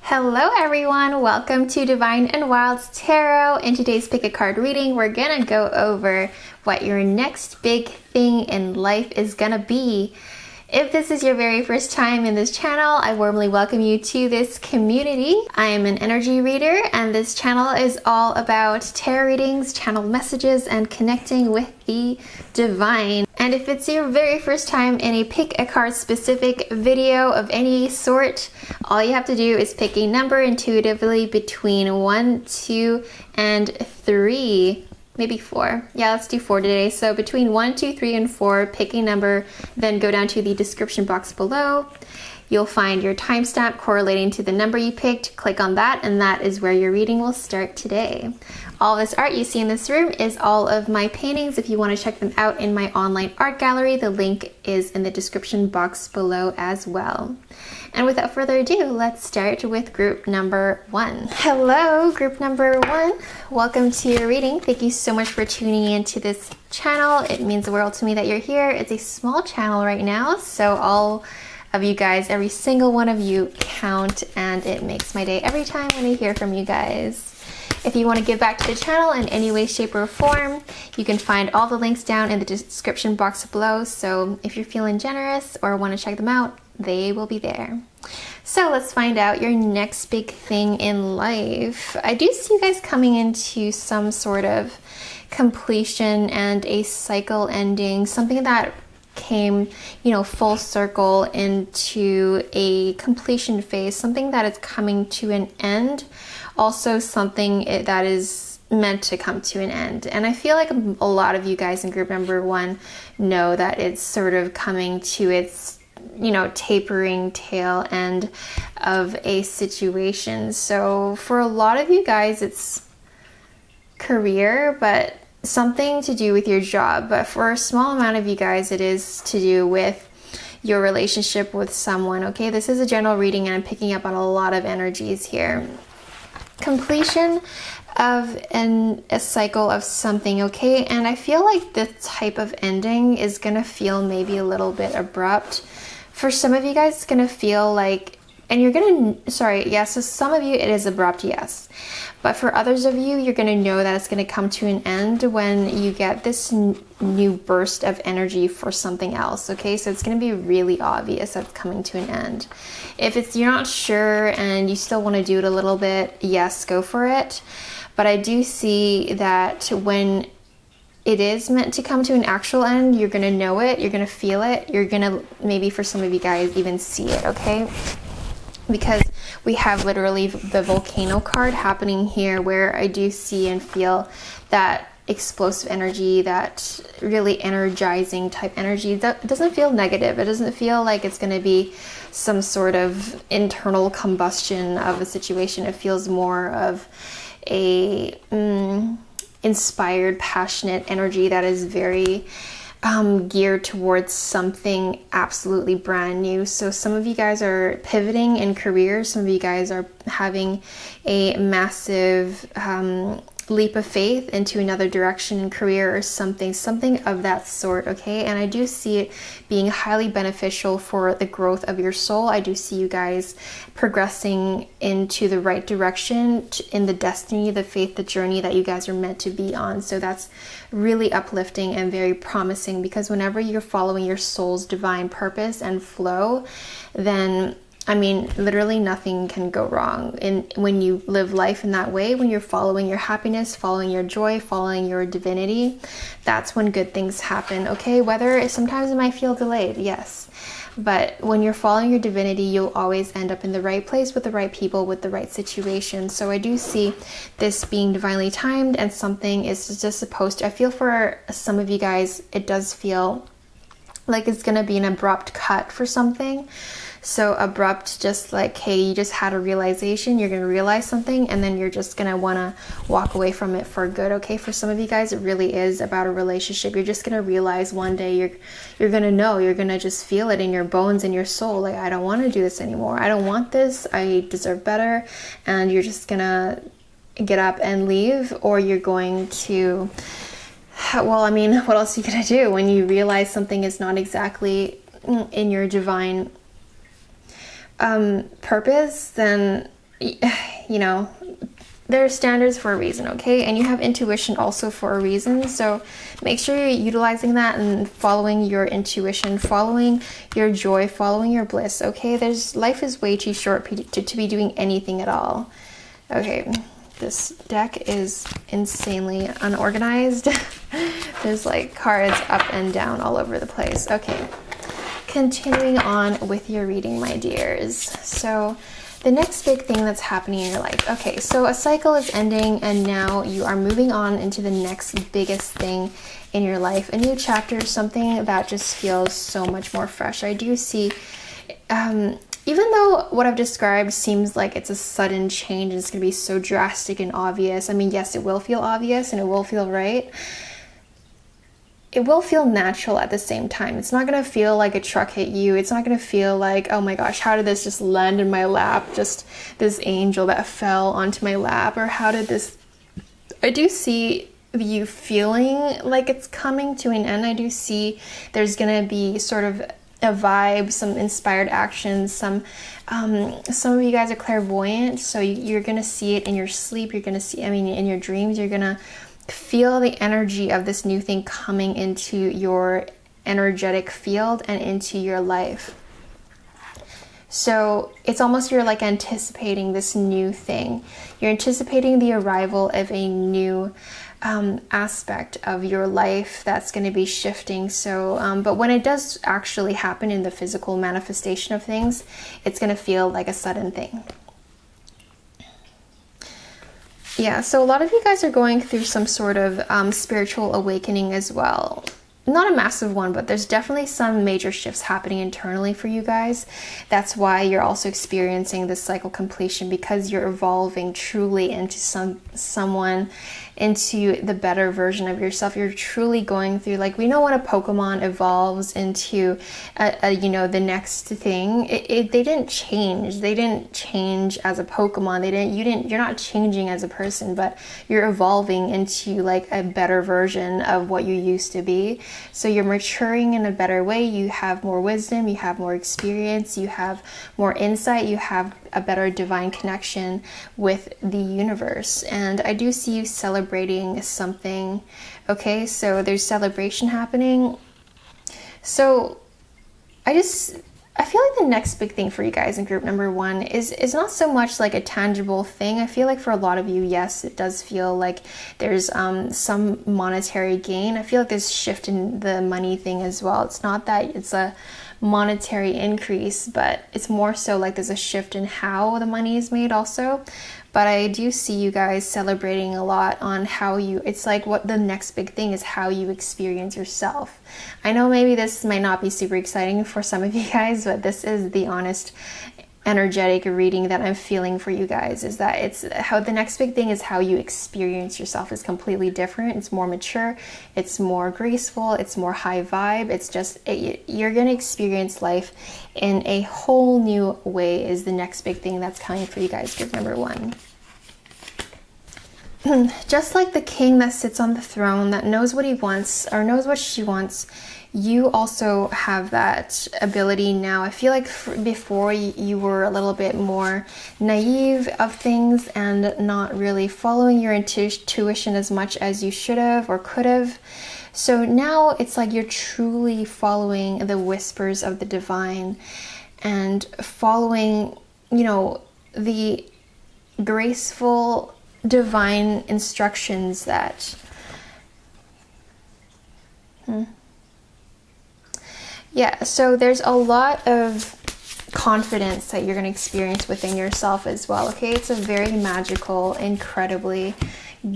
Hello everyone, welcome to Divine and Wild Tarot. In today's pick a card reading, we're gonna go over what your next big thing in life is gonna be. If this is your very first time in this channel, I warmly welcome you to this community. I am an energy reader and this channel is all about tarot readings, channel messages, and connecting with the divine. And if it's your very first time in a pick a card specific video of any sort, all you have to do is pick a number intuitively between 1, 2, and 3. Maybe 4. Yeah, let's do 4 today. So between 1, 2, 3, and 4, pick a number, then go down to the description box below. You'll find your timestamp correlating to the number you picked. Click on that, and that is where your reading will start today. All this art you see in this room is all of my paintings. If you want to check them out in my online art gallery, the link is in the description box below as well. And without further ado, let's start with group number 1. Hello, group number 1. Welcome to your reading. Thank you so much for tuning into this channel. It means the world to me that you're here. It's a small channel right now, so all of you guys, every single one of you count, and it makes my day every time when I hear from you guys. If you want to give back to the channel in any way, shape, or form, you can find all the links down in the description box below. So if you're feeling generous or want to check them out, they will be there. So let's find out your next big thing in life. I do see you guys coming into some sort of completion and a cycle ending, something that came, full circle into a completion phase, something that is coming to an end, also something that is meant to come to an end. And I feel like a lot of you guys in group number 1 know that it's sort of coming to its tapering tail end of a situation. So for a lot of you guys, it's career, but something to do with your job. But for a small amount of you guys, it is to do with your relationship with someone. Okay, this is a general reading and I'm picking up on a lot of energies here. Completion of a cycle of something, okay? And I feel like this type of ending is gonna feel maybe a little bit abrupt. For some of you guys, it's gonna feel like, and you're gonna, so some of you it is abrupt, yes. But for others of you, you're gonna know that it's gonna come to an end when you get this new burst of energy for something else, okay? So it's gonna be really obvious that it's coming to an end. If you're not sure and you still wanna do it a little bit, yes, go for it. But I do see that when it is meant to come to an actual end, you're gonna know it, you're gonna feel it, you're gonna, maybe for some of you guys, even see it, okay? Because we have literally the volcano card happening here, where I do see and feel that explosive energy, that really energizing type energy. That doesn't feel negative. It doesn't feel like it's going to be some sort of internal combustion of a situation. It feels more of a inspired, passionate energy that is very geared towards something absolutely brand new. So some of you guys are pivoting in careers. Some of you guys are having a massive leap of faith into another direction in career or something of that sort, okay? And I do see it being highly beneficial for the growth of your soul. I do see you guys progressing into the right direction in the destiny, the faith, the journey that you guys are meant to be on. So that's really uplifting and very promising, because whenever you're following your soul's divine purpose and flow, then literally nothing can go wrong. And when you live life in that way, when you're following your happiness, following your joy, following your divinity, that's when good things happen, okay? Whether sometimes it might feel delayed, yes. But when you're following your divinity, you'll always end up in the right place with the right people, with the right situation. So I do see this being divinely timed, and something is just supposed to, I feel for some of you guys, it does feel like it's going to be an abrupt cut for something. So abrupt, just like, hey, you just had a realization, you're going to realize something, and then you're just going to want to walk away from it for good, okay? For some of you guys, it really is about a relationship. You're just going to realize one day, you're going to know, you're going to just feel it in your bones and your soul, like, I don't want to do this anymore. I don't want this. I deserve better. And you're just going to get up and leave, or you're going to, well, what else are you going to do when you realize something is not exactly in your divine purpose? Then you know, there are standards for a reason, okay? And you have intuition also for a reason. So make sure you're utilizing that and following your intuition, following your joy, following your bliss, okay? Life is way too short to be doing anything at all. Okay, this deck is insanely unorganized. There's like cards up and down all over the place. Okay, continuing on with your reading, my dears. So the next big thing that's happening in your life. Okay, so a cycle is ending and now you are moving on into the next biggest thing in your life. A new chapter, something that just feels so much more fresh. I do see, even though what I've described seems like it's a sudden change, it's going to be so drastic and obvious. I mean, yes, it will feel obvious and it will feel right. It will feel natural at the same time. It's not going to feel like a truck hit you. It's not going to feel like, oh my gosh, how did this just land in my lap? Just this angel that fell onto my lap. Or how did this... I do see you feeling like it's coming to an end. I do see there's going to be sort of a vibe, some inspired actions. Some of you guys are clairvoyant, so you're going to see it in your sleep. You're going to see, I mean, in your dreams, you're going to feel the energy of this new thing coming into your energetic field and into your life. So it's almost you're like anticipating this new thing. You're anticipating the arrival of a new aspect of your life that's going to be shifting. So, but when it does actually happen in the physical manifestation of things, it's going to feel like a sudden thing. Yeah, so a lot of you guys are going through some sort of spiritual awakening as well. Not a massive one, but there's definitely some major shifts happening internally for you guys. That's why you're also experiencing this cycle completion, because you're evolving truly into someone, into the better version of yourself. You're truly going through, like, we know when a Pokemon evolves into you know, the next thing, they didn't change. They didn't change as a Pokemon. You're not changing as a person, but you're evolving into like a better version of what you used to be. So you're maturing in a better way. You have more wisdom, you have more experience, you have more insight, you have a better divine connection with the universe. And I do see you celebrating something. Okay, so there's celebration happening. So I feel like the next big thing for you guys in group number 1 is not so much like a tangible thing. I feel like for a lot of you, yes, it does feel like there's some monetary gain. I feel like there's a shift in the money thing as well. It's not that it's a monetary increase, but it's more so like there's a shift in how the money is made also. But I do see you guys celebrating a lot on how it's like what the next big thing is, how you experience yourself. I know maybe this might not be super exciting for some of you guys, but this is the honest energetic reading that I'm feeling for you guys, is that it's how the next big thing is how you experience yourself is completely different. It's more mature, it's more graceful, it's more high vibe. It's just, you're going to experience life in a whole new way is the next big thing that's coming for you guys, group number 1. Just like the king that sits on the throne that knows what he wants or knows what she wants, you also have that ability now. I feel like before you were a little bit more naive of things and not really following your intuition as much as you should have or could have. So now it's like you're truly following the whispers of the divine and following, you know, the graceful divine instructions that yeah, so there's a lot of confidence that you're going to experience within yourself as well. Okay, it's a very magical, incredibly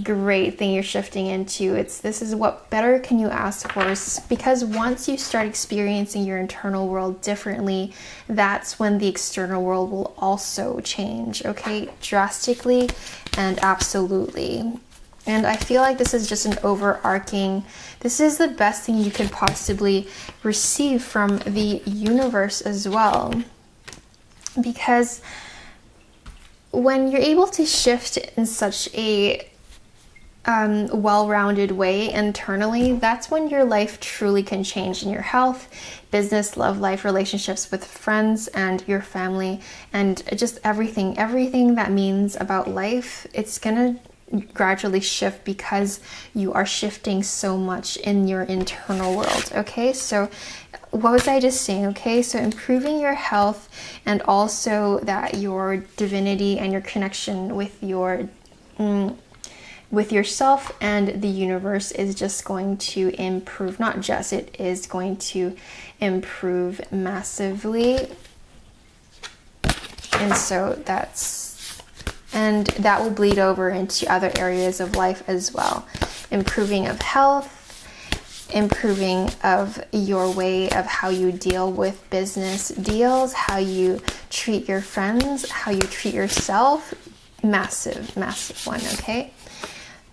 great thing you're shifting into. This is what better can you ask for, because once you start experiencing your internal world differently, that's when the external world will also change, okay, drastically and absolutely. And I feel like this is just an overarching, this is the best thing you could possibly receive from the universe as well. Because when you're able to shift in such a well-rounded way internally, that's when your life truly can change in your health, business, love life, relationships with friends and your family, and just everything that means about life. It's gonna gradually shift because you are shifting so much in your internal world. Okay, so what was I just saying? Okay, so improving your health, and also that your divinity and your connection with your with yourself and the universe is just going to improve. Not just, it is going to improve massively. And so that will bleed over into other areas of life as well. Improving of health, improving of your way of how you deal with business deals, how you treat your friends, how you treat yourself. Massive one, okay?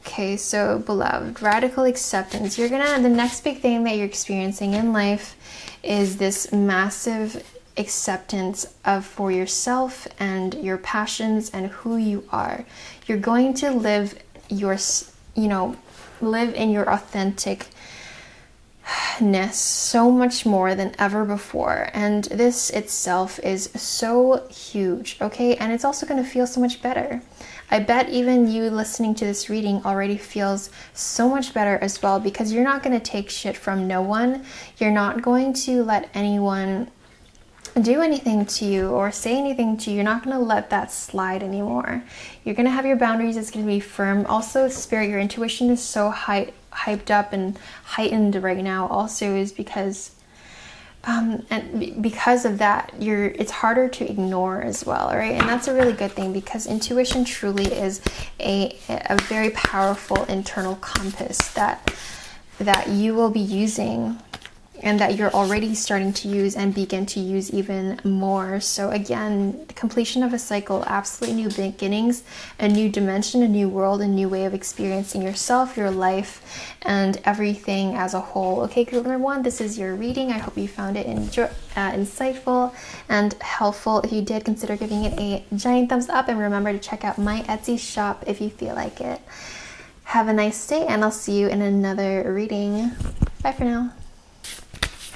Okay, so beloved, radical acceptance. The next big thing that you're experiencing in life is this massive acceptance for yourself and your passions and who you are. You're going to live live in your authenticness so much more than ever before. And this itself is so huge, okay? And it's also going to feel so much better. I bet even you listening to this reading already feels so much better as well, because you're not going to take shit from no one. You're not going to let anyone do anything to you or say anything to you. You're not going to let that slide anymore. You're going to have your boundaries. It's going to be firm. Also, spirit, your intuition is so hyped up and heightened right now also is because and because of that, it's harder to ignore as well, right? And that's a really good thing, because intuition truly is a very powerful internal compass that you will be using, and that you're already starting to use and begin to use even more. So again, completion of a cycle, absolutely new beginnings, a new dimension, a new world, a new way of experiencing yourself, your life, and everything as a whole. Okay, group number 1, this is your reading. I hope you found it insightful and helpful. If you did, consider giving it a giant thumbs up, and remember to check out my Etsy shop if you feel like it. Have a nice day, and I'll see you in another reading. Bye for now.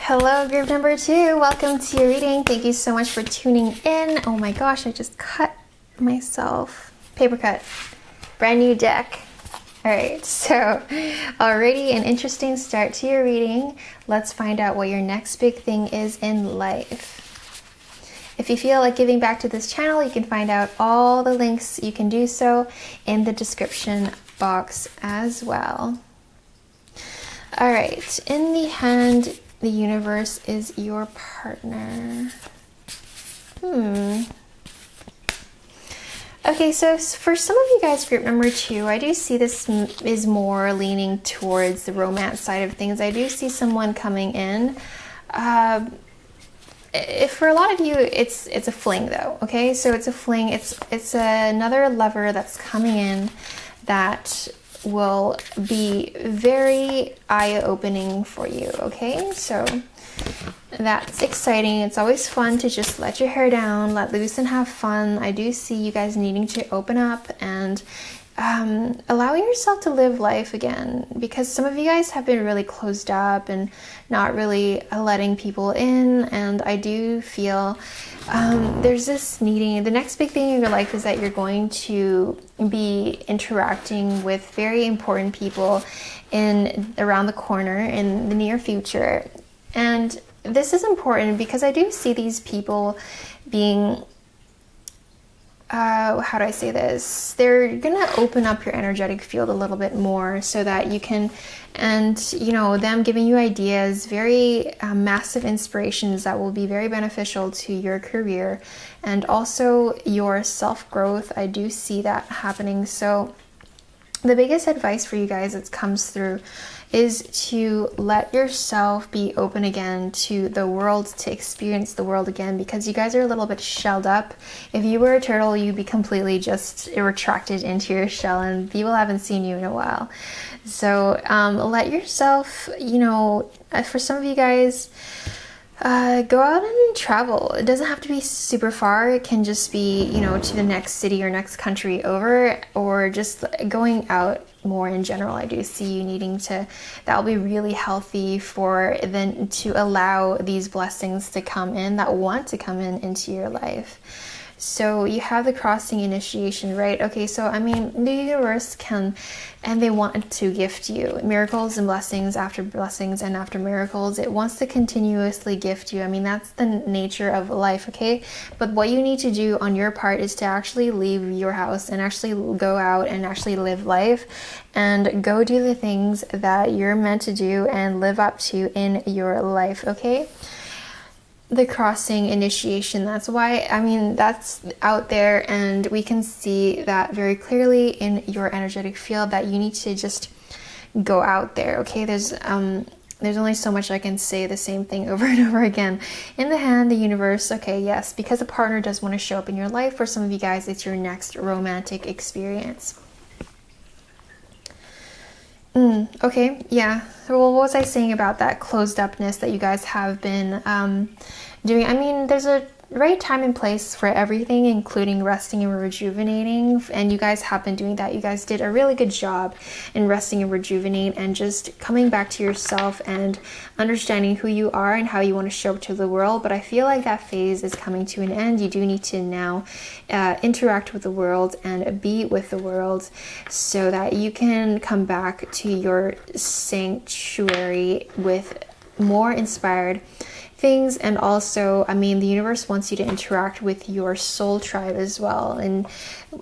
Hello, group number 2. Welcome to your reading. Thank you so much for tuning in. Oh my gosh, I just cut myself. Paper cut. Brand new deck. All right, so already an interesting start to your reading. Let's find out what your next big thing is in life. If you feel like giving back to this channel, you can find out all the links. You can do so in the description box as well. All right, in the hand, the universe is your partner. Okay, so for some of you guys, group number 2, I do see this is more leaning towards the romance side of things. I do see someone coming in. For a lot of you, it's a fling though, okay? So it's a fling. It's another lover that's coming in that will be very eye-opening for you, okay? So that's exciting. It's always fun to just let your hair down, let loose and have fun. I do see you guys needing to open up and allowing yourself to live life again, because some of you guys have been really closed up and not really letting people in. And I do feel there's this needing. The next big thing in your life is that you're going to be interacting with very important people around the corner in the near future. And this is important because I do see these people being how do I say this? They're gonna open up your energetic field a little bit more so that you can, and them giving you ideas, very massive inspirations that will be very beneficial to your career and also your self-growth. I do see that happening. So the biggest advice for you guys that comes through is to let yourself be open again to the world, to experience the world again, because you guys are a little bit shelled up. If you were a turtle, you'd be completely just retracted into your shell and people haven't seen you in a while. So let yourself, for some of you guys, Go out and travel. It doesn't have to be super far. It can just be, you know, to the next city or next country over, or just going out more in general. I do see you needing to, that'll be really healthy for then to allow these blessings to come in that want to come in into your life. So you have the crossing initiation, right? Okay, so I mean, the universe can, and they want to gift you miracles and blessings and after miracles. It wants to continuously gift you. I mean, that's the nature of life, okay? But what you need to do on your part is to actually leave your house and actually go out and actually live life and go do the things that you're meant to do and live up to in your life, okay? The crossing initiation, that's why, I mean, that's out there, and we can see that very clearly in your energetic field that you need to just go out there, okay? There's only so much I can say the same thing over and over again. In the hand, the universe, okay, yes, because a partner does want to show up in your life. For some of you guys, it's your next romantic experience. Okay, yeah. Well, what was I saying about that closed upness that you guys have been doing? I mean, there's a right time and place for everything, including resting and rejuvenating, and you guys have been doing that. You guys did a really good job in resting and rejuvenate and just coming back to yourself and understanding who you are and how you want to show up to the world. But I feel like that phase is coming to an end. You do need to now interact with the world and be with the world so that you can come back to your sanctuary with more inspired things. And also, I mean, the universe wants you to interact with your soul tribe as well and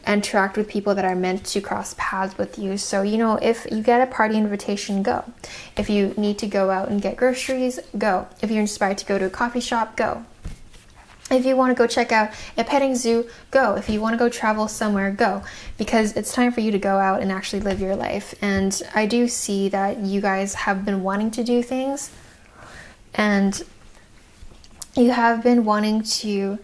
interact with people that are meant to cross paths with you. So, you know, if you get a party invitation, go. If you need to go out and get groceries, go. If you're inspired to go to a coffee shop, go. If you want to go check out a petting zoo, go. If you want to go travel somewhere, go. Because it's time for you to go out and actually live your life. And I do see that you guys have been wanting to do things, and you have been wanting to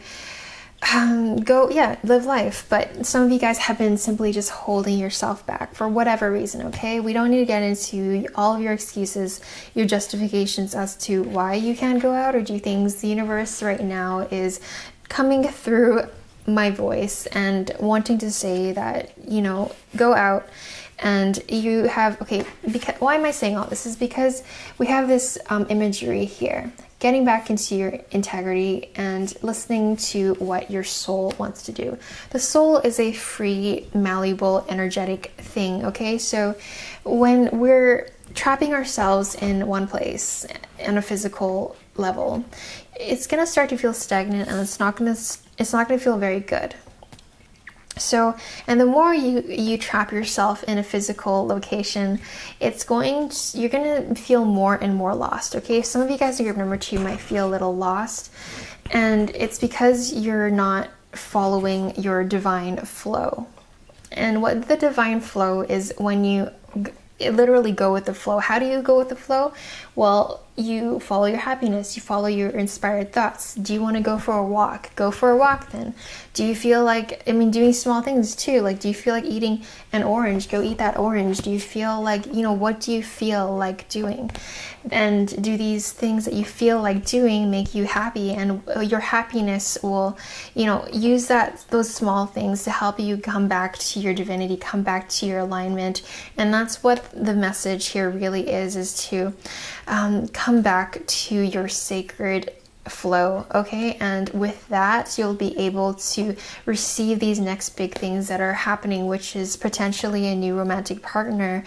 live life, but some of you guys have been simply just holding yourself back for whatever reason, okay? We don't need to get into all of your excuses, your justifications as to why you can't go out or do things. The universe right now is coming through my voice and wanting to say that, you know, go out. And you have, okay, because, why am I saying all this? Is because we have this imagery here. Getting back into your integrity and listening to what your soul wants to do. The soul is a free, malleable, energetic thing, okay? So when we're trapping ourselves in one place on a physical level, it's gonna start to feel stagnant, and it's not gonna feel very good. So, and the more you trap yourself in a physical location, you're gonna feel more and more lost, okay? Some of you guys in group number 2 might feel a little lost, and it's because you're not following your divine flow. And what the divine flow is, when you literally go with the flow. How do you go with the flow? Well, you follow your happiness, you follow your inspired thoughts. Do you want to go for a walk? Go for a walk then. Do you feel like, I mean, doing small things too, like, do you feel like eating an orange? Go eat that orange. Do you feel like, you know, what do you feel like doing? And do these things that you feel like doing make you happy? And your happiness will, you know, use those small things to help you come back to your divinity, come back to your alignment. And that's what the message here really is to come back to your sacred flow, okay? And with that, you'll be able to receive these next big things that are happening, which is potentially a new romantic partner,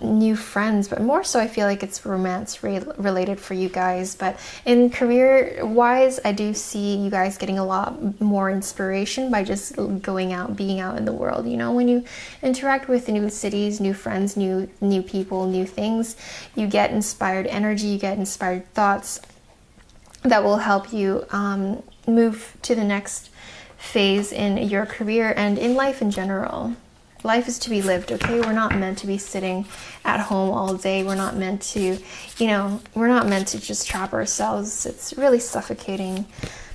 new friends, but more so I feel like it's romance related for you guys. But in career wise, I do see you guys getting a lot more inspiration by just going out, being out in the world. You know, when you interact with new cities, new friends, new people, new things, you get inspired energy, you get inspired thoughts that will help you move to the next phase in your career and in life in general. Life is to be lived, okay? We're not meant to be sitting at home all day. We're not meant to, you know, we're not meant to just trap ourselves. It's really suffocating.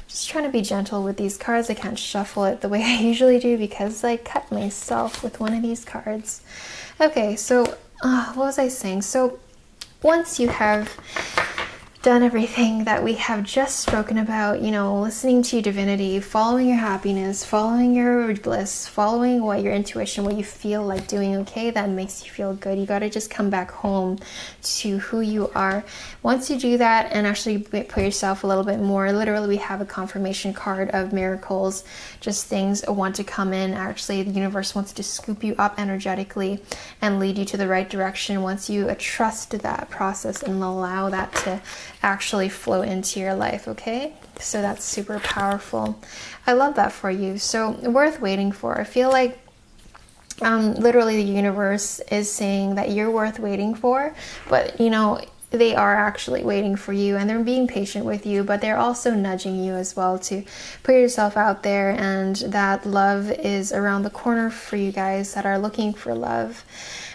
Just trying to be gentle with these cards. I can't shuffle it the way I usually do because I cut myself with one of these cards. Okay, so what was I saying? So once you have done everything that we have just spoken about, you know, listening to your divinity, following your happiness, following your bliss, following what your intuition, what you feel like doing, okay, that makes you feel good. You got to just come back home to who you are. Once you do that and actually put yourself a little bit more, literally we have a confirmation card of miracles, just things want to come in. Actually, the universe wants to scoop you up energetically and lead you to the right direction once you trust that process and allow that to actually flow into your life, okay? So that's super powerful. I love that for you. So worth waiting for. I feel like literally the universe is saying that you're worth waiting for, but you know, they are actually waiting for you and they're being patient with you, but they're also nudging you as well to put yourself out there, and that love is around the corner for you guys that are looking for love.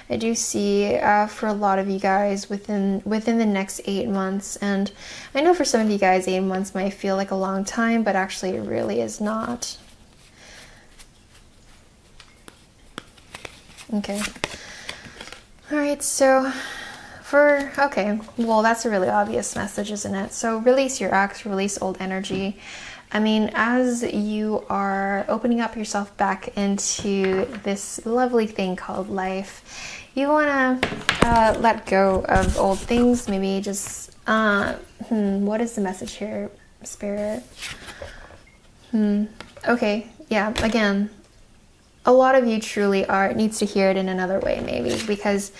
I do see for a lot of you guys within the next 8 months, and I know for some of you guys 8 months might feel like a long time, but actually it really is not. Okay. All right, so okay, well, that's a really obvious message, isn't it? So release your ex, release old energy. I mean, as you are opening up yourself back into this lovely thing called life, you want to let go of old things. Maybe just, what is the message here, Spirit? Okay, yeah, again, a lot of you truly needs to hear it in another way, maybe, because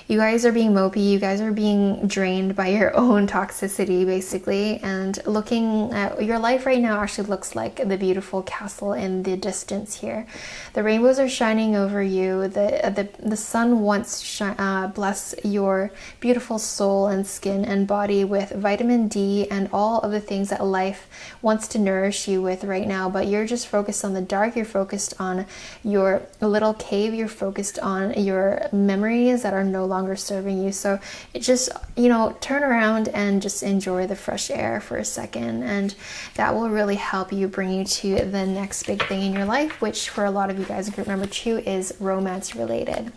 you guys are being mopey, you guys are being drained by your own toxicity, basically, and looking at your life right now actually looks like the beautiful castle in the distance here. The rainbows are shining over you. The sun wants to bless your beautiful soul and skin and body with vitamin D and all of the things that life wants to nourish you with right now, but you're just focused on the dark, you're focused on your little cave, you're focused on your memories that are no longer serving you. So it just, you know, turn around and just enjoy the fresh air for a second, and that will really help you bring you to the next big thing in your life, which for a lot of you guys, group number 2 is romance related.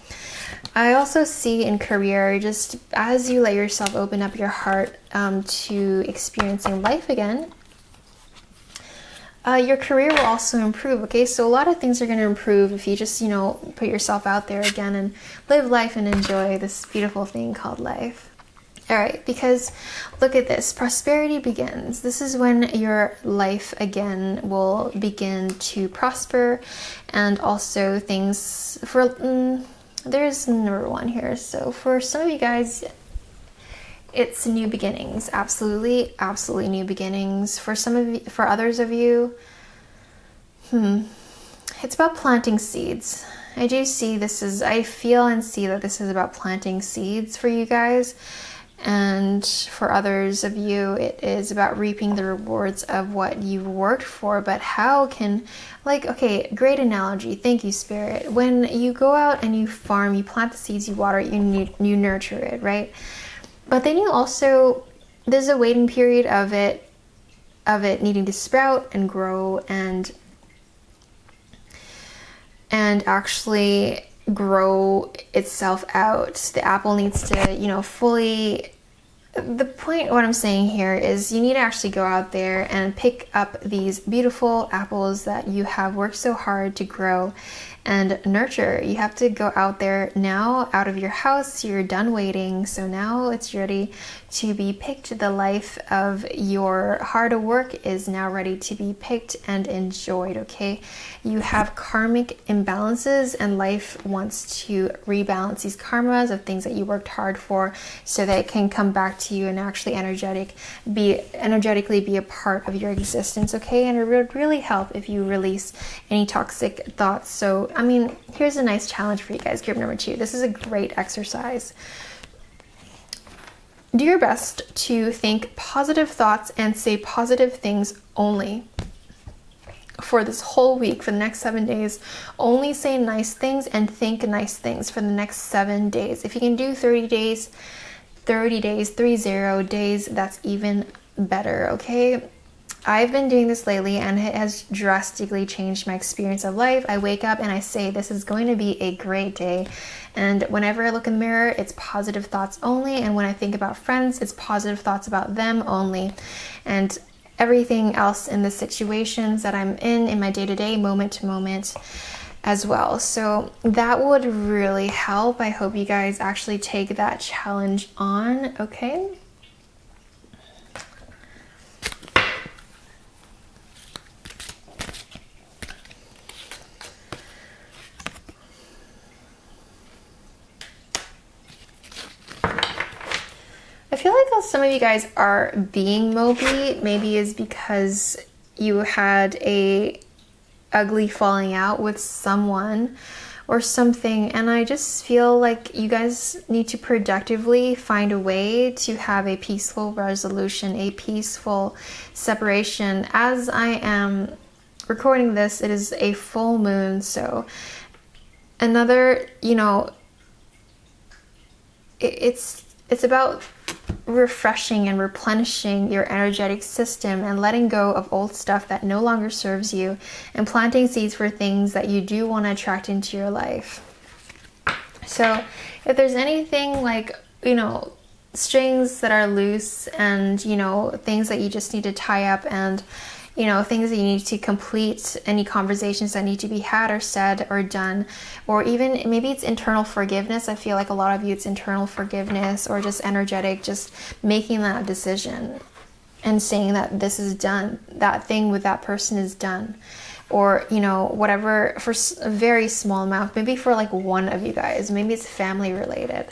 I also see in career, just as you let yourself open up your heart to experiencing life again, your career will also improve, okay? So a lot of things are going to improve if you just, you know, put yourself out there again and live life and enjoy this beautiful thing called life. All right, because look at this. Prosperity begins. This is when your life again will begin to prosper, and also things for, there's number 1 here. So for some of you guys, it's new beginnings. Absolutely new beginnings. For some of you, for others of you, it's about planting seeds. I do see I feel and see that this is about planting seeds for you guys. And for others of you, it is about reaping the rewards of what you've worked for. But how can, like, okay, great analogy. Thank you, Spirit. When you go out and you farm, you plant the seeds, you water it, you nurture it, right? But then you also, there's a waiting period of it needing to sprout and grow and actually grow itself out. The apple needs to, you know, fully, the point, what I'm saying here is you need to actually go out there and pick up these beautiful apples that you have worked so hard to grow and nurture. You have to go out there now, out of your house. You're done waiting, so now it's ready to be picked. The life of your hard work is now ready to be picked and enjoyed, okay? You have karmic imbalances, and life wants to rebalance these karmas of things that you worked hard for so that it can come back to you and actually energetically be a part of your existence, okay? And it would really help if you release any toxic thoughts. So I mean, here's a nice challenge for you guys, group number 2. This is a great exercise. Do your best to think positive thoughts and say positive things only for this whole week, for the next 7 days. Only say nice things and think nice things for the next 7 days. If you can do 30 days, 30 days, that's even better, okay? I've been doing this lately and it has drastically changed my experience of life. I wake up and I say, this is going to be a great day. And whenever I look in the mirror, it's positive thoughts only. And when I think about friends, it's positive thoughts about them only. And everything else in the situations that I'm in my day-to-day, moment to moment as well. So that would really help. I hope you guys actually take that challenge on, okay? I feel like some of you guys are being mopey, maybe is because you had a ugly falling out with someone or something, and I just feel like you guys need to productively find a way to have a peaceful resolution, a peaceful separation. As I am recording this, it is a full moon, so another, you know, it's about refreshing and replenishing your energetic system and letting go of old stuff that no longer serves you and planting seeds for things that you do want to attract into your life. So if there's anything like, you know, strings that are loose and, you know, things that you just need to tie up and, you know, things that you need to complete, any conversations that need to be had or said or done, or even maybe it's internal forgiveness. I feel like a lot of you, it's internal forgiveness or just energetic, just making that decision and saying that this is done, that thing with that person is done, or, you know, whatever, for a very small amount, maybe for like one of you guys, maybe it's family related.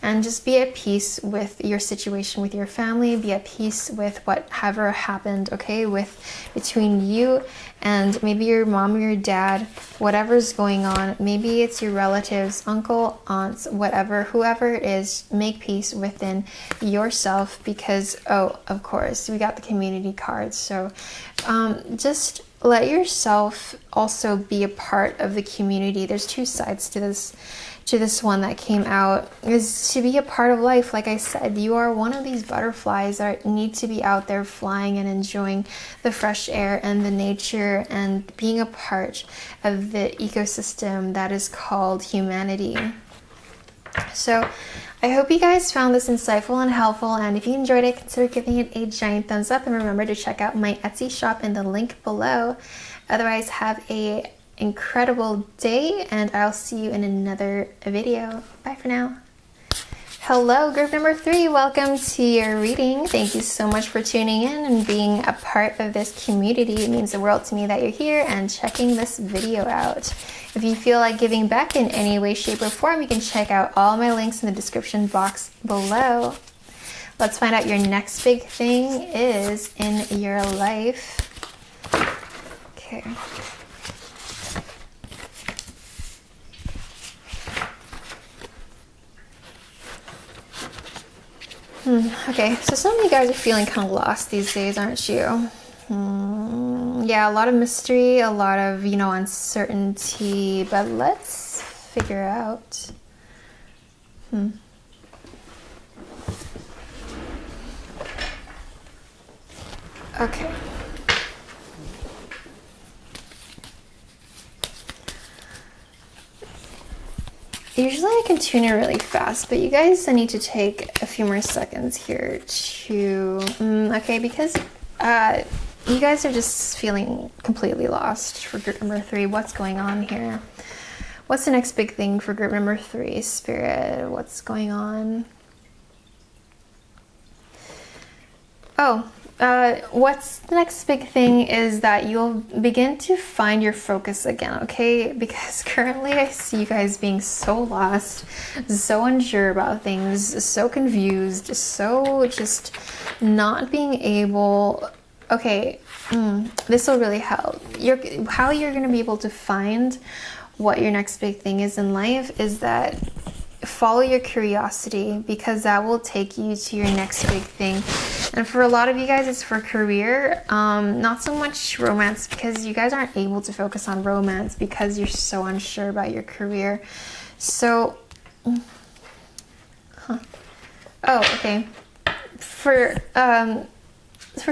And just be at peace with your situation with your family, be at peace with whatever happened, okay, with between you and maybe your mom or your dad, whatever's going on. Maybe it's your relatives, uncle, aunts, whatever, whoever it is, make peace within yourself, because, oh, of course, we got the community cards. So just let yourself also be a part of the community. There's two sides to this one that came out, is to be a part of life. Like I said, you are one of these butterflies that need to be out there flying and enjoying the fresh air and the nature and being a part of the ecosystem that is called humanity. So I hope you guys found this insightful and helpful, and if you enjoyed it, consider giving it a giant thumbs up, and remember to check out my Etsy shop in the link below. Otherwise, have a incredible day, and I'll see you in another video. Bye for now. Hello, group number 3. Welcome to your reading. Thank you so much for tuning in and being a part of this community. It means the world to me that you're here and checking this video out. If you feel like giving back in any way, shape, or form, you can check out all my links in the description box below. Let's find out your next big thing is in your life. Okay. Okay, so some of you guys are feeling kind of lost these days, aren't you? Yeah, a lot of mystery, a lot of, you know, uncertainty, but let's figure out. Okay. Usually I can tune it really fast, but you guys, I need to take a few more seconds here to, okay, because you guys are just feeling completely lost for group number 3. What's going on here? What's the next big thing for group number 3? Spirit, what's going on? Oh, what's the next big thing is that you'll begin to find your focus again, okay? Because currently I see you guys being so lost, so unsure about things, so confused, so just not being able. Okay, this will really help. How you're going to be able to find what your next big thing is in life is that follow your curiosity, because that will take you to your next big thing. And for a lot of you guys, it's for career, not so much romance, because you guys aren't able to focus on romance because you're so unsure about your career. So, oh, okay. For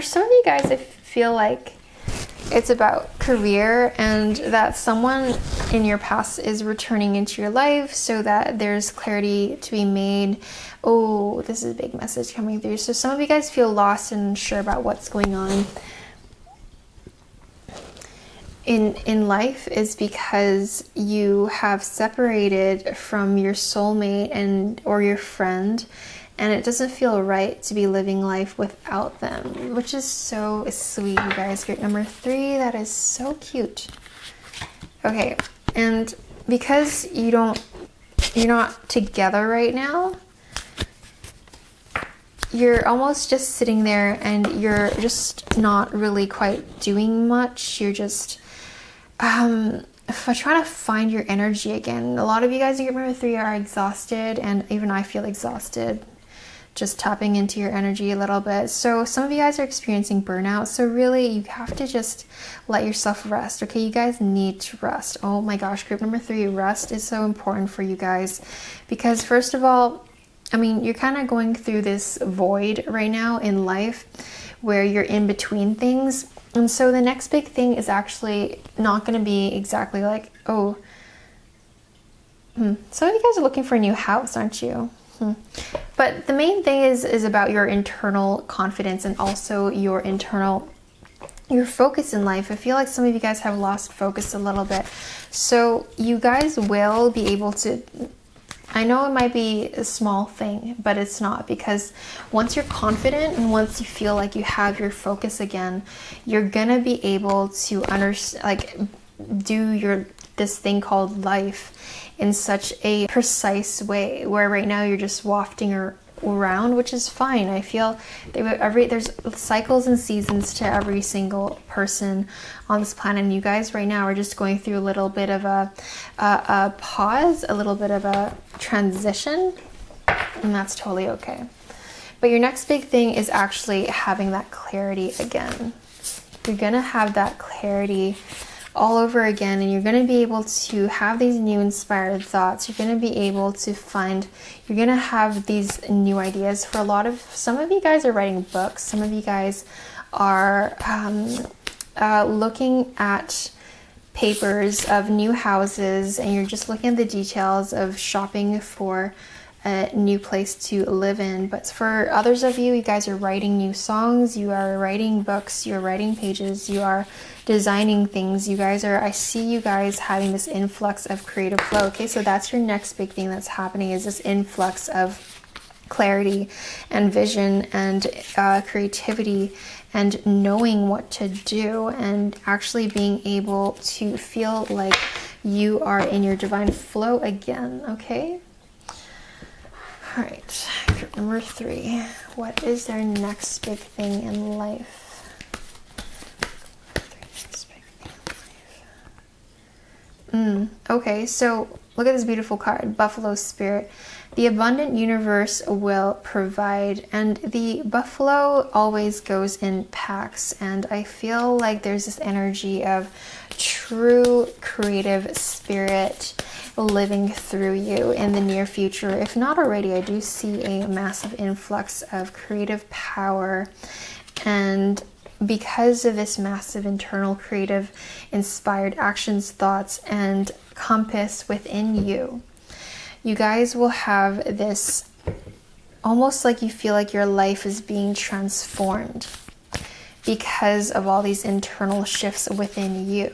some of you guys, I feel like it's about career, and that someone in your past is returning into your life so that there's clarity to be made. Oh, this is a big message coming through. So some of you guys feel lost and unsure about what's going on in life is because you have separated from your soulmate and or your friend, and it doesn't feel right to be living life without them, which is so sweet, you guys. Group number 3, that is so cute. Okay, and because you're not together right now, you're almost just sitting there and you're just not really quite doing much. You're just trying to find your energy again. A lot of you guys in group number 3 are exhausted, and even I feel exhausted just tapping into your energy a little bit. So some of you guys are experiencing burnout, so really you have to just let yourself rest. Okay, you guys need to rest. Oh my gosh, group number 3, rest is so important for you guys, because first of all, I mean, you're kind of going through this void right now in life where you're in between things. And so the next big thing is actually not going to be exactly like, oh, some of you guys are looking for a new house, aren't you? But the main thing is about your internal confidence and also your focus in life. I feel like some of you guys have lost focus a little bit. So you guys will be able to, I know it might be a small thing, but it's not, because once you're confident and once you feel like you have your focus again, you're gonna be able to do this thing called life in such a precise way, where right now you're just wafting around, which is fine. I feel there's cycles and seasons to every single person on this planet, and you guys right now are just going through a little bit of a pause, a little bit of a transition, and that's totally okay. But your next big thing is actually having that clarity again. You're gonna have that clarity all over again, and you're going to be able to have these new inspired thoughts. You're going to be able to you're going to have these new ideas. Some of you guys are writing books. Some of you guys are looking at papers of new houses, and you're just looking at the details of shopping for a new place to live in. But for others of you, you guys are writing new songs, you are writing books, you're writing pages, you are designing things. I see you guys having this influx of creative flow. Okay, so that's your next big thing that's happening, is this influx of clarity and vision and creativity and knowing what to do, and actually being able to feel like you are in your divine flow again. Okay. All right, group number 3. What is their next big thing in life? Okay, so look at this beautiful card, Buffalo Spirit. The abundant universe will provide, and the buffalo always goes in packs, and I feel like there's this energy of true creative spirit living through you in the near future. If not already, I do see a massive influx of creative power, and because of this massive internal creative inspired actions, thoughts, and compass within you, you guys will have this almost like you feel like your life is being transformed because of all these internal shifts within you.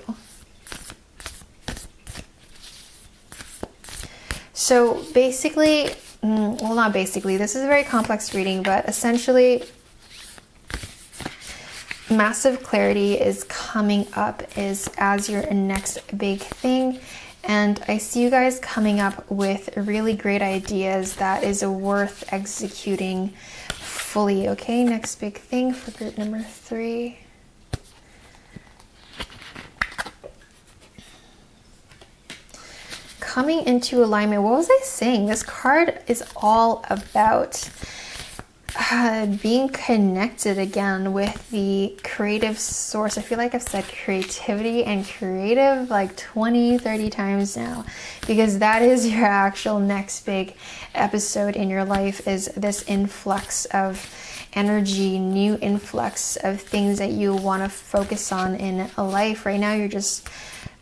So basically, well, not basically, this is a very complex reading, but essentially massive clarity is coming up as your next big thing. And I see you guys coming up with really great ideas that is worth executing fully. Okay, next big thing for group number 3. Coming into alignment. What was I saying? This card is all about being connected again with the creative source. I feel like I've said creativity and creative like 20-30 times now, because that is your actual next big episode in your life, is this influx of energy, new influx of things that you want to focus on in life. Right now, you're just,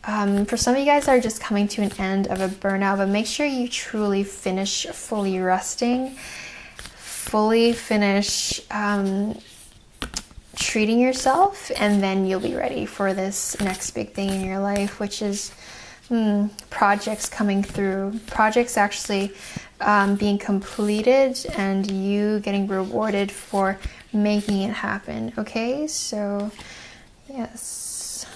for some of you guys are just coming to an end of a burnout, but make sure you truly finish fully resting, fully finish treating yourself, and then you'll be ready for this next big thing in your life, which is projects coming through, projects actually being completed, and you getting rewarded for making it happen. Okay, so yes,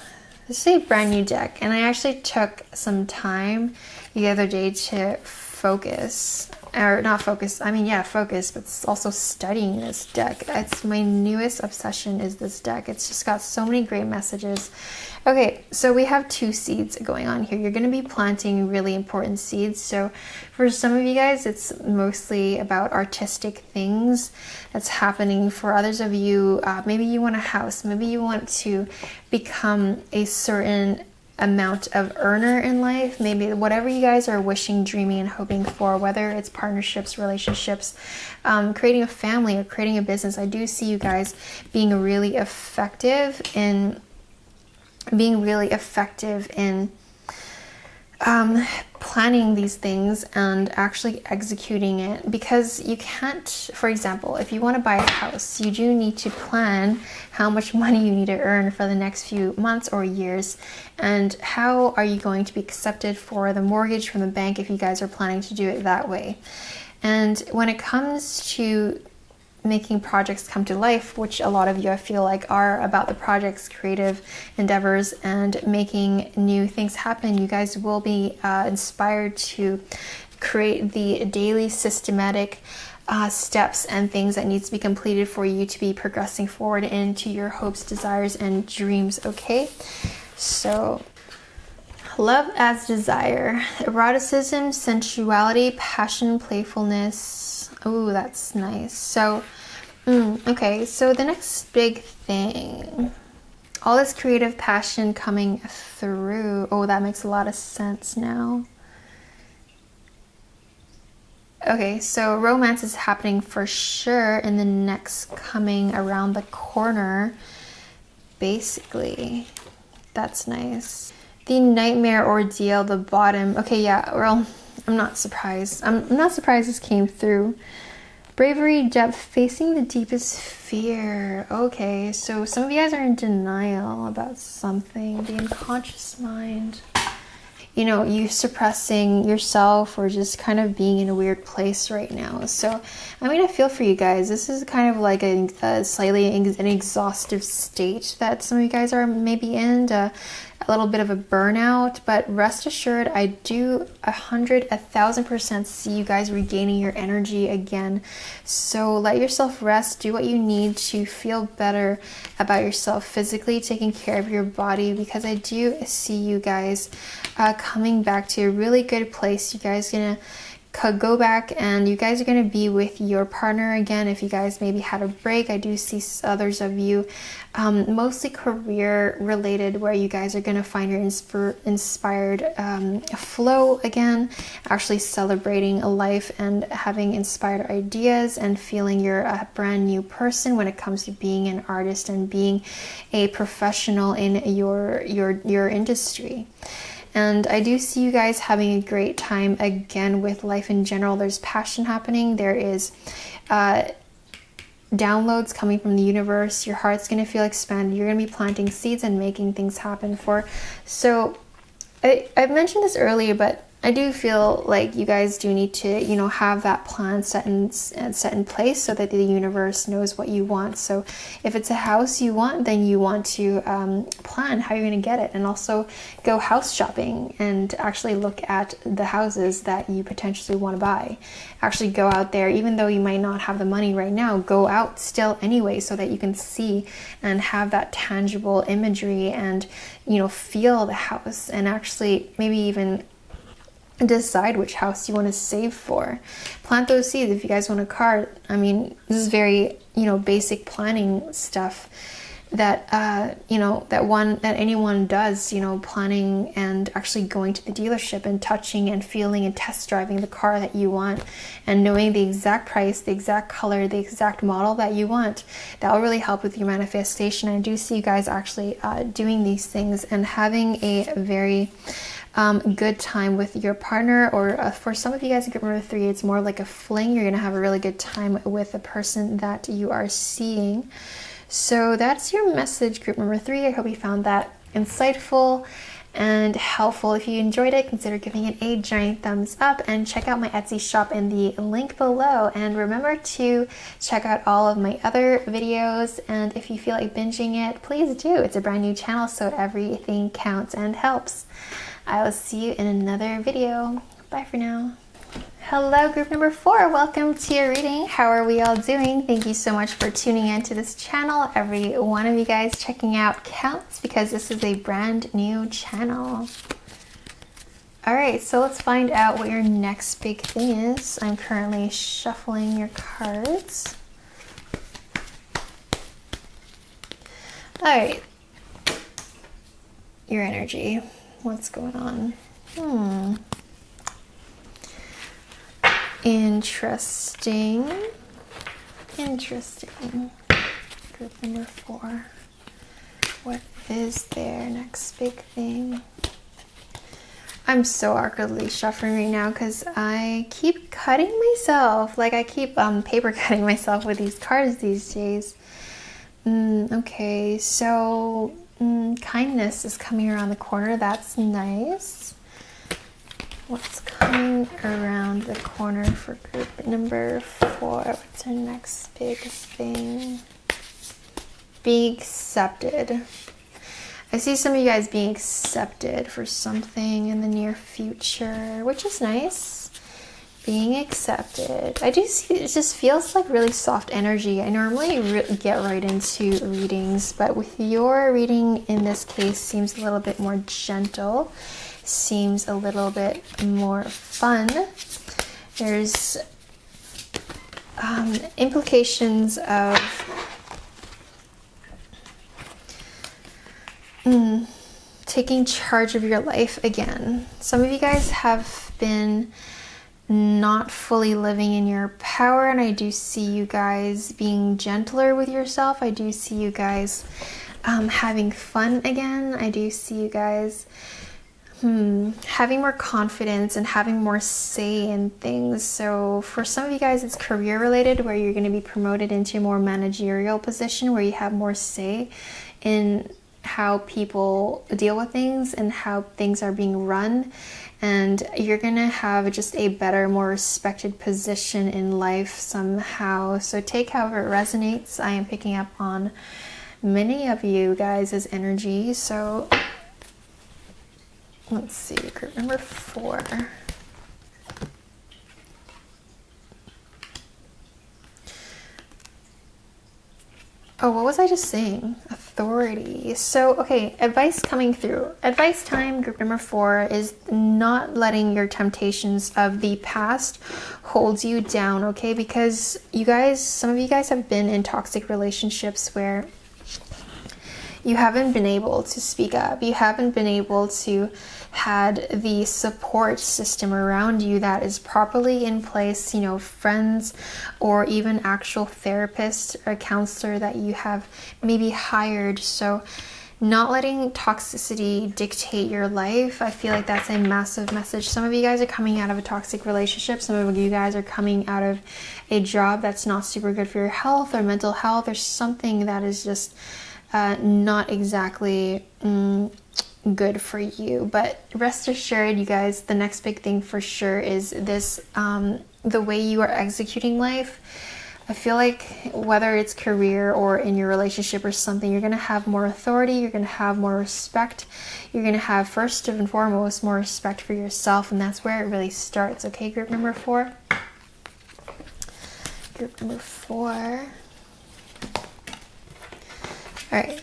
this is a brand new deck, and I actually took some time the other day to focus, or not focus, I mean, yeah, focus, but it's also studying this deck. It's my newest obsession is this deck. It's just got so many great messages. Okay, so we have two seeds going on here. You're going to be planting really important seeds. So for some of you guys, it's mostly about artistic things that's happening. For others of you, maybe you want a house, maybe you want to become a certain amount of earner in life, maybe whatever you guys are wishing, dreaming, and hoping for, whether it's partnerships, relationships, creating a family, or creating a business. I do see you guys being really effective in planning these things and actually executing it, because you can't, for example, if you want to buy a house, you do need to plan how much money you need to earn for the next few months or years, and how are you going to be accepted for the mortgage from the bank if you guys are planning to do it that way. And when it comes to making projects come to life, which a lot of you I feel like are about the projects, creative endeavors, and making new things happen, you guys will be inspired to create the daily systematic steps and things that needs to be completed for you to be progressing forward into your hopes, desires, and dreams. Okay, so love as desire, eroticism, sensuality, passion, playfulness. Oh, that's nice. So okay, so the next big thing, all this creative passion coming through. Oh, that makes a lot of sense now. Okay, so romance is happening for sure in the next coming around the corner, basically. That's nice. The nightmare ordeal, the bottom. Okay, yeah, well, I'm not surprised. I'm not surprised this came through. Bravery, depth, facing the deepest fear. Okay, so some of you guys are in denial about something. The unconscious mind. You know, you suppressing yourself or just kind of being in a weird place right now. So, I mean, I feel for you guys. This is kind of like a slightly an exhaustive state that some of you guys are maybe in. A little bit of a burnout, but rest assured, I do 1,000% see you guys regaining your energy again. So let yourself rest, do what you need to feel better about yourself physically, taking care of your body, because I do see you guys coming back to a really good place. You guys gonna go back and you guys are going to be with your partner again. If you guys maybe had a break, I do see others of you mostly career related, where you guys are going to find your inspired flow again, actually celebrating a life and having inspired ideas and feeling you're a brand new person when it comes to being an artist and being a professional in your industry. And I do see you guys having a great time again with life in general. There's passion happening. There is downloads coming from the universe. Your heart's going to feel expanded. You're going to be planting seeds and making things happen for. So I've mentioned this earlier, but I do feel like you guys do need to, you know, have that plan set in place so that the universe knows what you want. So if it's a house you want, then you want to plan how you're going to get it, and also go house shopping and actually look at the houses that you potentially want to buy. Actually go out there, even though you might not have the money right now, go out still anyway, so that you can see and have that tangible imagery and, you know, feel the house, and actually maybe even decide which house you want to save for. Plant those seeds. If you guys want a car, I mean, this is very, you know, basic planning stuff. that you know, that anyone does, you know, planning and actually going to the dealership and touching and feeling and test driving the car that you want and knowing the exact price, the exact color, the exact model that you want. That will really help with your manifestation. I do see you guys actually doing these things and having a very good time with your partner, or for some of you guys in group number 3, it's more like a fling. You're gonna have a really good time with the person that you are seeing. So that's your message, group number 3. I hope you found that insightful and helpful. If you enjoyed it, consider giving it a giant thumbs up and check out my Etsy shop in the link below. And remember to check out all of my other videos. And if you feel like binging it, please do. It's a brand new channel, so everything counts and helps. I will see you in another video. Bye for now. Hello, group number 4. Welcome to your reading. How are we all doing? Thank you so much for tuning into this channel. Every one of you guys checking out counts because this is a brand new channel. All right, so let's find out what your next big thing is. I'm currently shuffling your cards. All right, your energy. What's going on? Interesting. Group number 4. What is their next big thing? I'm so awkwardly shuffling right now because I keep cutting myself. Like I keep paper cutting myself with these cards these days. Okay, so kindness is coming around the corner. That's nice. What's coming around the corner for group number 4? What's our next big thing? Being accepted. I see some of you guys being accepted for something in the near future, which is nice. Being accepted. I do see, it just feels like really soft energy. I normally get right into readings, but with your reading in this case seems a little bit more gentle. Seems a little bit more fun. There's implications of taking charge of your life again. Some of you guys have been not fully living in your power, and I do see you guys being gentler with yourself. I do see you guys having fun again. I do see you guys having more confidence and having more say in things. So for some of you guys, it's career related, where you're going to be promoted into a more managerial position where you have more say in how people deal with things and how things are being run. And you're going to have just a better, more respected position in life somehow. So take however it resonates. I am picking up on many of you guys' energy. So let's see, group number 4. Oh, what was I just saying? Authority. So, okay, advice coming through. Advice time, group number 4, is not letting your temptations of the past hold you down, okay? Because you guys, some of you guys have been in toxic relationships where you haven't been able to speak up. You haven't been able to had the support system around you that is properly in place, you know, friends or even actual therapist or counselor that you have maybe hired. So not letting toxicity dictate your life. I feel like that's a massive message. Some of you guys are coming out of a toxic relationship. Some of you guys are coming out of a job that's not super good for your health or mental health, or something that is just not exactly good for you. But rest assured, you guys, the next big thing for sure is this, the way you are executing life. I feel like whether it's career or in your relationship or something, you're going to have more authority, you're going to have more respect, you're going to have, first and foremost, more respect for yourself, and that's where it really starts. Okay, group number 4? Group number 4. Alright.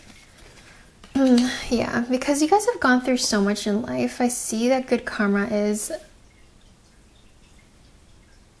Yeah, because you guys have gone through so much in life, I see that good karma is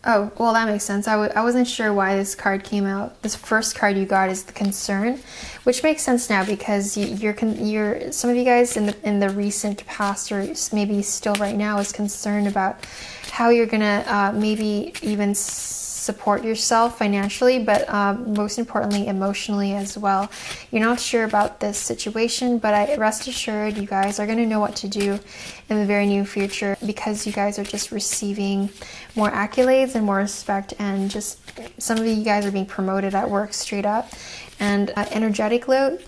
Oh, well, that makes sense. I wasn't sure why this card came out. This first card you got is the concern, which makes sense now because you're some of you guys in the recent past, or maybe still right now, is concerned about how you're gonna maybe even support yourself financially, but most importantly emotionally as well. You're not sure about this situation, but rest assured you guys are going to know what to do in the very near future, because you guys are just receiving more accolades and more respect, and just some of you guys are being promoted at work straight up. And energetically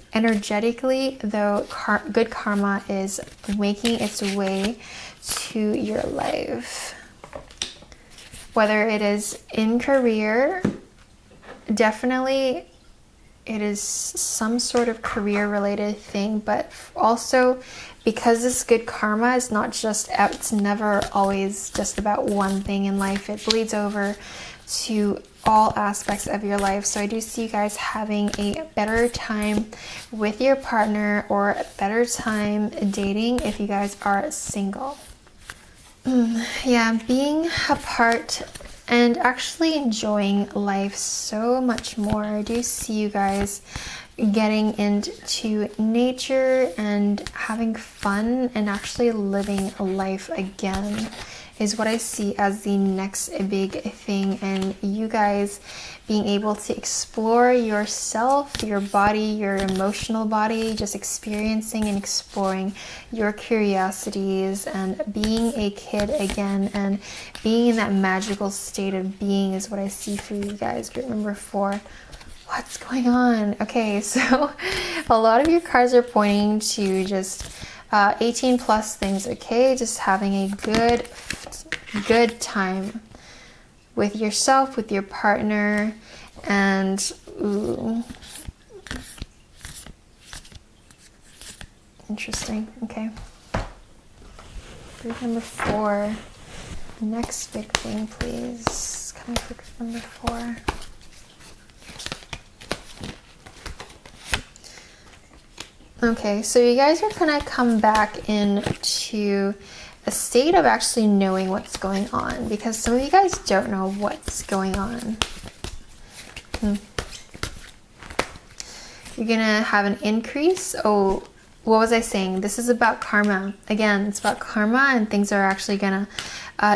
though, good karma is making its way to your life. Whether it is in career, definitely it is some sort of career related thing, but also because this good karma is not just, it's never always just about one thing in life. It bleeds over to all aspects of your life. So I do see you guys having a better time with your partner, or a better time dating if you guys are single. Yeah, being apart and actually enjoying life so much more. I do see you guys getting into nature and having fun and actually living a life again is what I see as the next big thing. And you guys being able to explore yourself, your body, your emotional body, just experiencing and exploring your curiosities and being a kid again and being in that magical state of being is what I see for you guys. Group number 4. What's going on? Okay, so a lot of your cards are pointing to just 18 plus things, okay? Just having a good time with yourself, with your partner, and ooh, interesting. Okay, group number 4. Next big thing, please. Coming for group number 4. Okay, so you guys are gonna come back into a state of actually knowing what's going on, because some of you guys don't know what's going on. You're gonna have an increase. Oh, what was I saying? This is about karma. Again, it's about karma, and things are actually gonna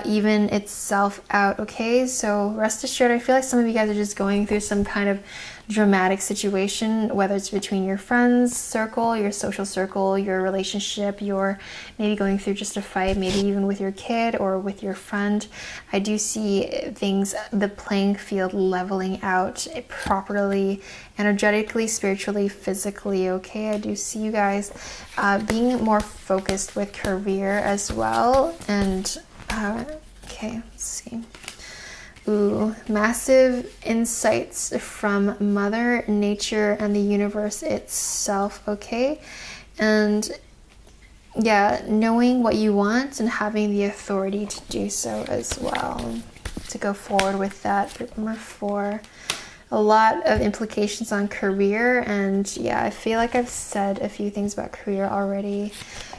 even itself out, okay? So rest assured, I feel like some of you guys are just going through some kind of dramatic situation, whether it's between your friends circle, your social circle, your relationship, you're maybe going through just a fight, maybe even with your kid or with your friend. I do see things, the playing field leveling out properly, energetically, spiritually, physically, okay? I do see you guys being more focused with career as well. And okay, let's see. Ooh, massive insights from Mother Nature and the universe itself, okay? And yeah, knowing what you want and having the authority to do so as well, to go forward with that. Group number 4. A lot of implications on career, and yeah, I feel like I've said a few things about career already.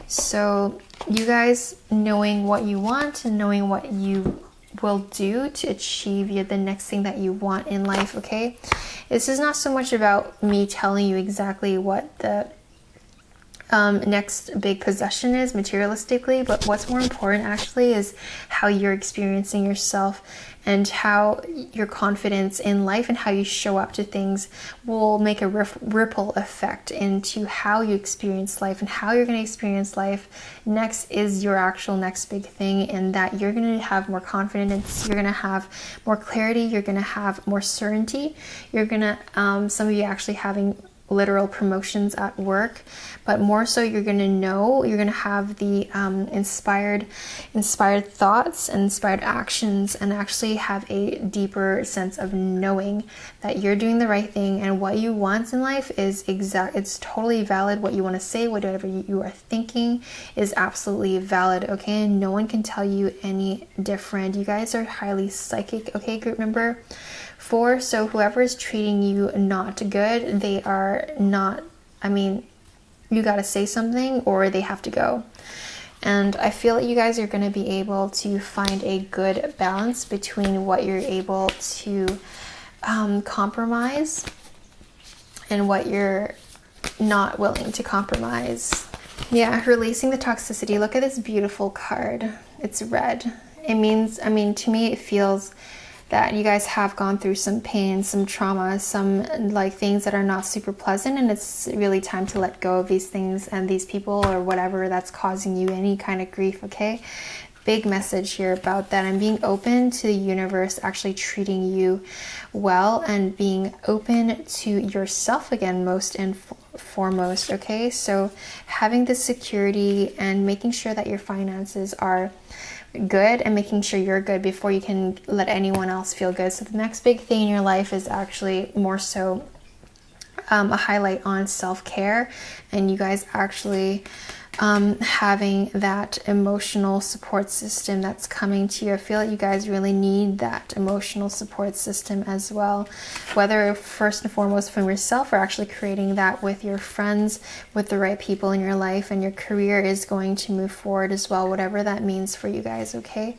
So you guys knowing what you want and knowing what you will do to achieve the next thing that you want in life, okay? This is not so much about me telling you exactly what the next big possession is materialistically, but what's more important actually is how you're experiencing yourself, and how your confidence in life and how you show up to things will make a ripple effect into how you experience life and how you're going to experience life. Next is your actual next big thing, and that you're going to have more confidence, you're going to have more clarity, you're going to have more certainty, you're going to some of you actually having literal promotions at work, but more so you're going to know, you're going to have the inspired thoughts and inspired actions, and actually have a deeper sense of knowing that you're doing the right thing, and what you want in life is it's totally valid. What you want to say, whatever you are thinking is absolutely valid, okay? And no one can tell you any different. You guys are highly psychic, okay? Group number 4. So whoever is treating you not good, they are not, I mean, you got to say something or they have to go. And I feel that you guys are going to be able to find a good balance between what you're able to compromise and what you're not willing to compromise. Yeah, releasing the toxicity. Look at this beautiful card. It's red. It means, I mean, to me, it feels that you guys have gone through some pain, some trauma, some like things that are not super pleasant, and it's really time to let go of these things and these people or whatever that's causing you any kind of grief, okay? Big message here about that. I'm being open to the universe actually treating you well and being open to yourself again, most and foremost, okay? So having the security and making sure that your finances are good and making sure you're good before you can let anyone else feel good. So the next big thing in your life is actually more so a highlight on self-care, and you guys actually having that emotional support system that's coming to you. I feel like you guys really need that emotional support system as well, whether first and foremost from yourself or actually creating that with your friends, with the right people in your life, and your career is going to move forward as well, whatever that means for you guys, okay?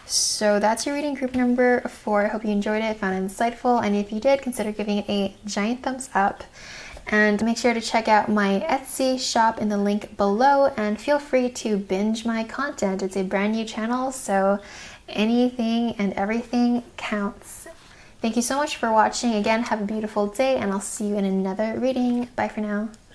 So that's your reading group number 4. I hope you enjoyed it, found it insightful, and if you did, consider giving it a giant thumbs up. And make sure to check out my Etsy shop in the link below, and feel free to binge my content. It's a brand new channel, so anything and everything counts. Thank you so much for watching. Again, have a beautiful day, and I'll see you in another reading. Bye for now.